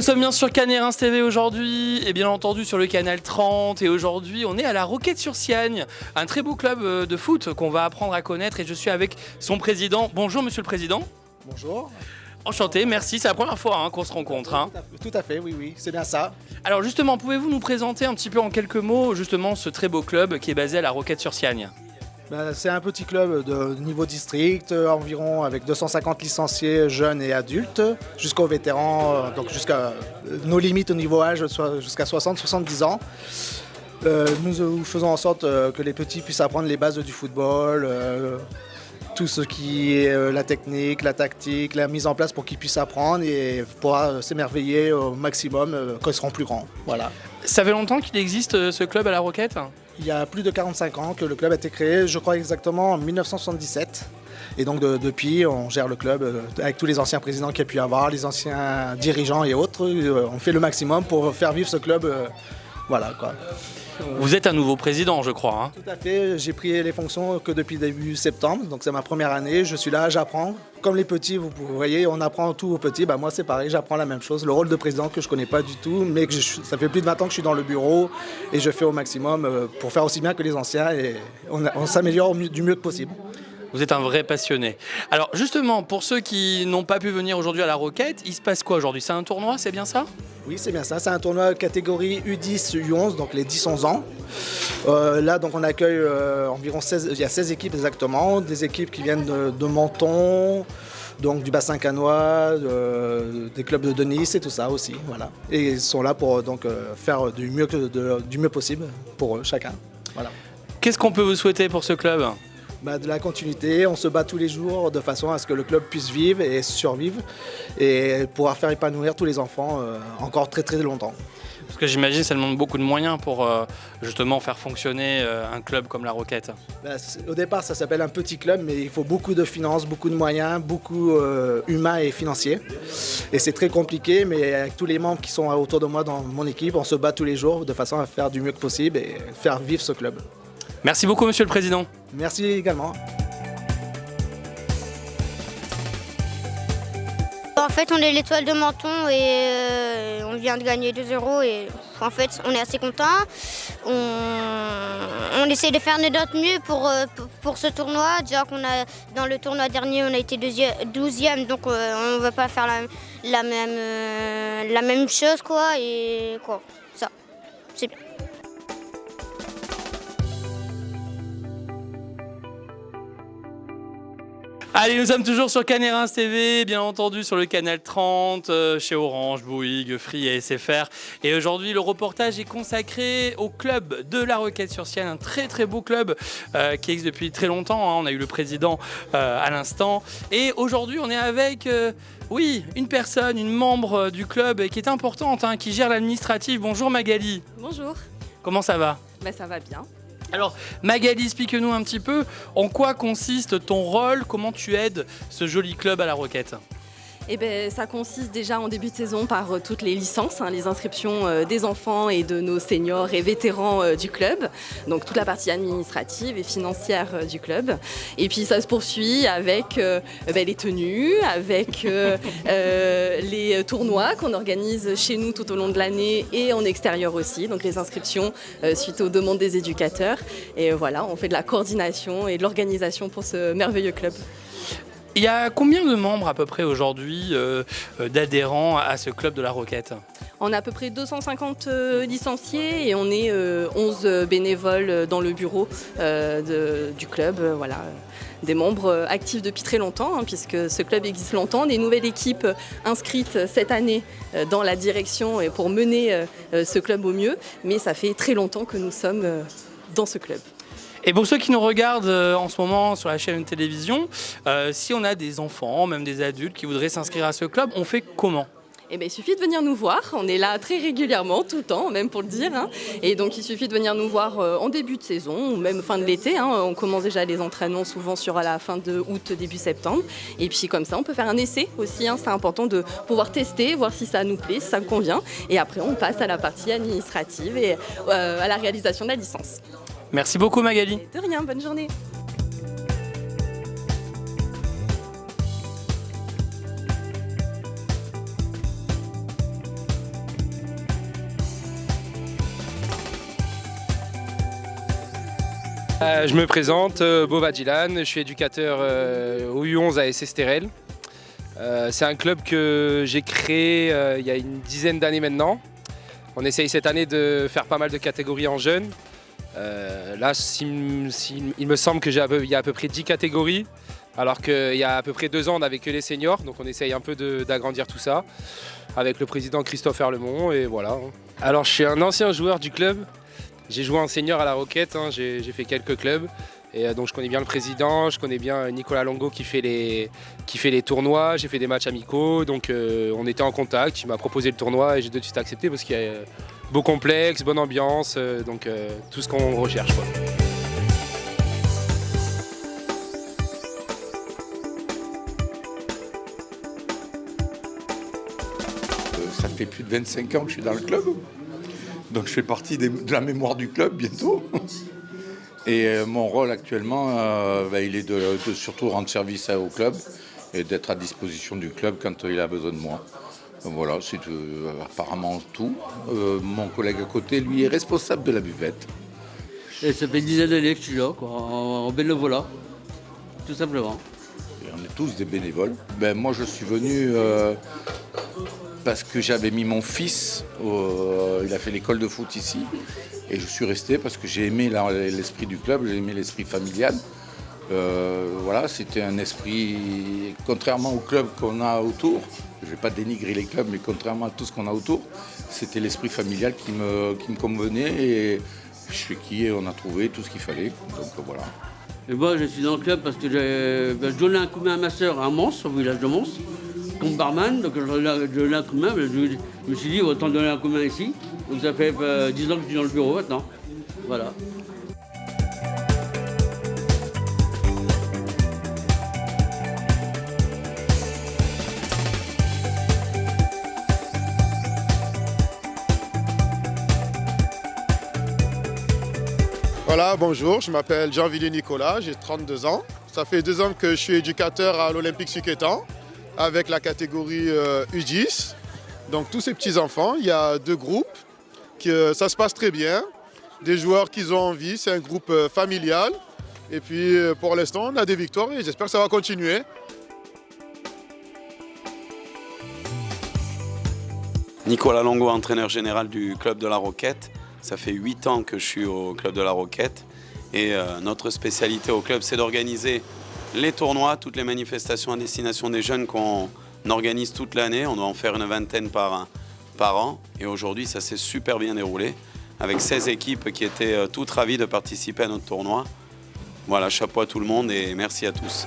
nous sommes bien sur Cannes TV aujourd'hui et bien entendu sur le canal 30 et aujourd'hui on est à la Roquette-sur-Siagne, un très beau club de foot qu'on va apprendre à connaître et je suis avec son président. Bonjour monsieur le président. Bonjour. Enchanté, merci, c'est la première fois qu'on se rencontre. Tout à fait, oui, c'est bien ça. Alors justement, pouvez-vous nous présenter un petit peu en quelques mots justement ce très beau club qui est basé à la Roquette-sur-Siagne? C'est un petit club de niveau district, environ avec 250 licenciés jeunes et adultes, jusqu'aux vétérans, donc jusqu'à nos limites au niveau âge, soit jusqu'à 60-70 ans. Nous faisons en sorte que les petits puissent apprendre les bases du football, tout ce qui est la technique, la tactique, la mise en place pour qu'ils puissent apprendre et pouvoir s'émerveiller au maximum quand ils seront plus grands. Voilà. Ça fait longtemps qu'il existe ce club à la Roquette? Il y a plus de 45 ans que le club a été créé, je crois exactement en 1977. Et donc depuis, on gère le club avec tous les anciens présidents qu'il y a pu y avoir, les anciens dirigeants et autres. On fait le maximum pour faire vivre ce club. Voilà quoi. Vous êtes un nouveau président, je crois. Tout à fait, j'ai pris les fonctions que depuis début septembre, donc c'est ma première année, je suis là, j'apprends. Comme les petits, vous voyez, on apprend tout aux petits, moi c'est pareil, j'apprends la même chose. Le rôle de président que je ne connais pas du tout, mais ça fait plus de 20 ans que je suis dans le bureau et je fais au maximum pour faire aussi bien que les anciens et on s'améliore du mieux que possible. Vous êtes un vrai passionné. Alors justement, pour ceux qui n'ont pas pu venir aujourd'hui à la Roquette, il se passe quoi aujourd'hui? C'est un tournoi, c'est bien ça? Oui, c'est bien ça. C'est un tournoi catégorie U10, U11, donc les 10-11 ans. Là, donc, on accueille environ 16, il y a 16 équipes exactement, des équipes qui viennent de Menton, donc du bassin cannois, des clubs de Nice et tout ça aussi. Voilà. Et ils sont là pour donc, faire du mieux possible pour eux, chacun. Voilà. Qu'est-ce qu'on peut vous souhaiter pour ce club? De la continuité, on se bat tous les jours de façon à ce que le club puisse vivre et survivre et pouvoir faire épanouir tous les enfants encore très très longtemps. Parce que j'imagine que ça demande beaucoup de moyens pour justement faire fonctionner un club comme la Roquette. Au départ ça s'appelle un petit club mais il faut beaucoup de finances, beaucoup de moyens, beaucoup humains et financiers. Et c'est très compliqué mais avec tous les membres qui sont autour de moi dans mon équipe, on se bat tous les jours de façon à faire du mieux que possible et faire vivre ce club. Merci beaucoup monsieur le président. Merci également. En fait, on est l'étoile de Menton et on vient de gagner 2 € et en fait, on est assez contents. On essaie de faire de notre mieux pour ce tournoi. Déjà dans le tournoi dernier, on a été 12e, donc on ne va pas faire la même chose quoi et quoi. Ça, c'est bien. Allez, nous sommes toujours sur Cannes TV, bien entendu sur le canal 30, chez Orange, Bouygues, Free et SFR. Et aujourd'hui, le reportage est consacré au club de la Roquette-sur-Siagne, un très très beau club qui existe depuis très longtemps. On a eu le président à l'instant. Et aujourd'hui, on est avec une personne, une membre du club qui est importante, qui gère l'administratif. Bonjour Magali. Bonjour. Comment ça va? Ça va bien. Alors Magali, explique-nous un petit peu en quoi consiste ton rôle, comment tu aides ce joli club à la Roquette? Ça consiste déjà en début de saison par toutes les licences, les inscriptions des enfants et de nos seniors et vétérans du club. Donc toute la partie administrative et financière du club. Et puis ça se poursuit avec les tenues, avec les tournois qu'on organise chez nous tout au long de l'année et en extérieur aussi. Donc les inscriptions suite aux demandes des éducateurs. Et voilà, on fait de la coordination et de l'organisation pour ce merveilleux club. Il y a combien de membres à peu près aujourd'hui d'adhérents à ce club de la Roquette? On a à peu près 250 licenciés et on est 11 bénévoles dans le bureau du club. Voilà. Des membres actifs depuis très longtemps, puisque ce club existe longtemps. Des nouvelles équipes inscrites cette année dans la direction et pour mener ce club au mieux. Mais ça fait très longtemps que nous sommes dans ce club. Et pour ceux qui nous regardent en ce moment sur la chaîne de télévision, si on a des enfants, même des adultes qui voudraient s'inscrire à ce club, on fait comment? Il suffit de venir nous voir, on est là très régulièrement, tout le temps, même pour le dire. Et donc il suffit de venir nous voir en début de saison, ou même fin de l'été. On commence déjà les entraînements souvent à la fin de août, début septembre. Et puis comme ça, on peut faire un essai aussi. C'est important de pouvoir tester, voir si ça nous plaît, si ça nous convient. Et après, on passe à la partie administrative et à la réalisation de la licence. Merci beaucoup Magali. De rien, bonne journée. Je me présente, Bova Dylan, je suis éducateur au U11 à SS Terrel. C'est un club que j'ai créé il y a une dizaine d'années maintenant. On essaye cette année de faire pas mal de catégories en jeunes. Là, il me semble qu'il y a à peu près 10 catégories, alors qu'il y a à peu près 2 ans, on n'avait que les seniors. Donc on essaye un peu d'agrandir tout ça avec le président Christophe Herlemont et voilà. Alors je suis un ancien joueur du club. J'ai joué en senior à la Roquette, hein, j'ai fait quelques clubs. Et donc je connais bien le président, je connais bien Nicolas Longo qui fait les tournois, j'ai fait des matchs amicaux, donc on était en contact, il m'a proposé le tournoi et j'ai de suite accepté parce qu'il y a beau complexe, bonne ambiance, donc tout ce qu'on recherche, quoi. Ça fait plus de 25 ans que je suis dans le club, donc je fais partie de la mémoire du club bientôt. Et mon rôle actuellement, il est de surtout rendre service au club et d'être à disposition du club quand il a besoin de moi. Donc voilà, c'est apparemment tout. Mon collègue à côté, lui, est responsable de la buvette. Et ça fait une dizaine d'années que je suis là, quoi, en bénévolat, tout simplement. Et on est tous des bénévoles. Moi, je suis venu parce que j'avais mis mon fils, il a fait l'école de foot ici. Et je suis resté parce que j'ai aimé l'esprit du club, j'ai aimé l'esprit familial. Voilà, c'était un esprit, contrairement au club qu'on a autour, je ne vais pas dénigrer les clubs, mais contrairement à tout ce qu'on a autour, c'était l'esprit familial qui me convenait et chez qui on a trouvé tout ce qu'il fallait. Donc voilà. Et moi, je suis dans le club parce que je donnais un coup de main à ma soeur à Mons, au village de Mons, comme barman. Donc je donnais un coup de main, je me suis dit, autant donner un coup de main ici. Donc ça fait 10 ans que je suis dans le bureau maintenant. Voilà. Voilà, bonjour, je m'appelle Jean-Villiers Nicolas, j'ai 32 ans. Ça fait 2 ans que je suis éducateur à l'Olympique Suquetan avec la catégorie U10. Donc tous ces petits-enfants, il y a 2 groupes, ça se passe très bien. Des joueurs qui ont envie, c'est un groupe familial. Et puis pour l'instant, on a des victoires et j'espère que ça va continuer. Nicolas Longo, entraîneur général du club de la Roquette. Ça fait 8 ans que je suis au club de la Roquette. Et notre spécialité au club, c'est d'organiser les tournois, toutes les manifestations à destination des jeunes qu'on organise toute l'année. On doit en faire une vingtaine par an. Et aujourd'hui, ça s'est super bien déroulé avec 16 équipes qui étaient toutes ravies de participer à notre tournoi. Voilà, chapeau à tout le monde et merci à tous.